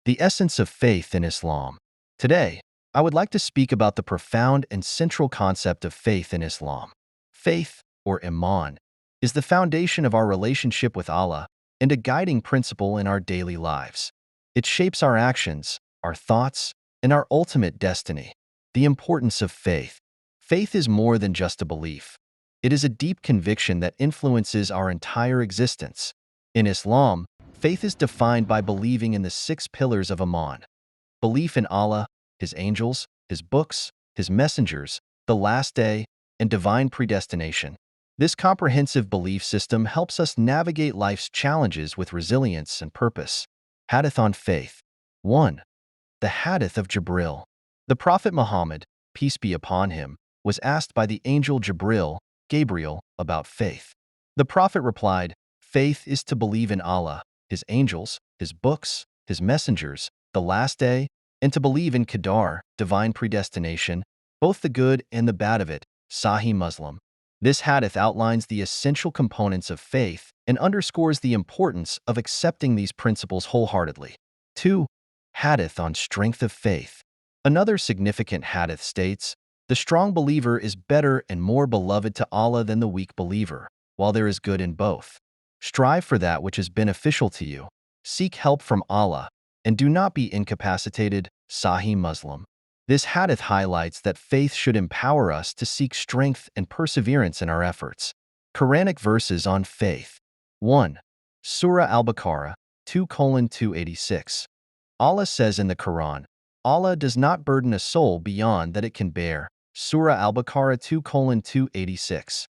The essence of faith in Islam. Today, I would like to speak about the profound and central concept of faith in Islam. Faith, or Iman, is the foundation of our relationship with Allah and a guiding principle in our daily lives. It shapes our actions, our thoughts, and our ultimate destiny. The importance of faith. Faith is more than just a belief. It is a deep conviction that influences our entire existence. In Islam, faith is defined by believing in the 6 pillars of Iman. Belief in Allah, His angels, His books, His messengers, the last day, and divine predestination. This comprehensive belief system helps us navigate life's challenges with resilience and purpose. Hadith on faith. 1. The Hadith of Jibril. The Prophet Muhammad, peace be upon him, was asked by the angel Gabriel, about faith. The Prophet replied, "Faith is to believe in Allah, His angels, His books, His messengers, the last day, and to believe in Qadar, divine predestination, both the good and the bad of it." Sahih Muslim. This hadith outlines the essential components of faith and underscores the importance of accepting these principles wholeheartedly. 2. Hadith on strength of faith. Another significant hadith states, "The strong believer is better and more beloved to Allah than the weak believer, while there is good in both. Strive for that which is beneficial to you. Seek help from Allah, and do not be incapacitated." Sahih Muslim. This hadith highlights that faith should empower us to seek strength and perseverance in our efforts. Quranic Verses on faith. 1. Surah Al-Baqarah 2:286. Allah says in the Quran, "Allah does not burden a soul beyond that it can bear." Surah Al-Baqarah 2:286.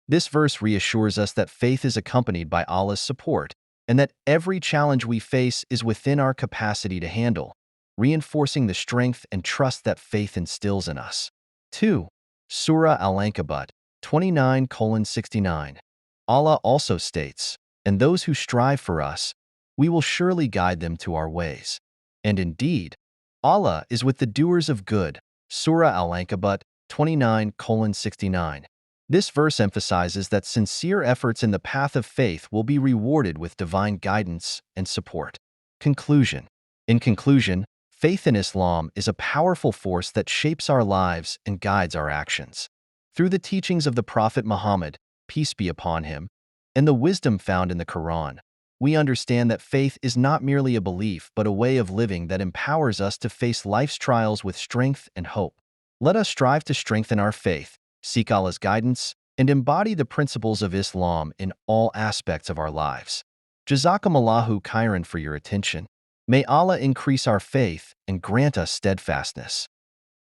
This verse reassures us that faith is accompanied by Allah's support and that every challenge we face is within our capacity to handle, reinforcing the strength and trust that faith instills in us. 2. Surah Al-Ankabut 29:69. Allah also states, "And those who strive for us, we will surely guide them to our ways." And indeed, Allah is with the doers of good. Surah Al-Ankabut 29:69. This verse emphasizes that sincere efforts in the path of faith will be rewarded with divine guidance and support. Conclusion. In conclusion, faith in Islam is a powerful force that shapes our lives and guides our actions. Through the teachings of the Prophet Muhammad, peace be upon him, and the wisdom found in the Quran, we understand that faith is not merely a belief but a way of living that empowers us to face life's trials with strength and hope. Let us strive to strengthen our faith, seek Allah's guidance, and embody the principles of Islam in all aspects of our lives. Jazakumullahu khairan for your attention. May Allah increase our faith and grant us steadfastness.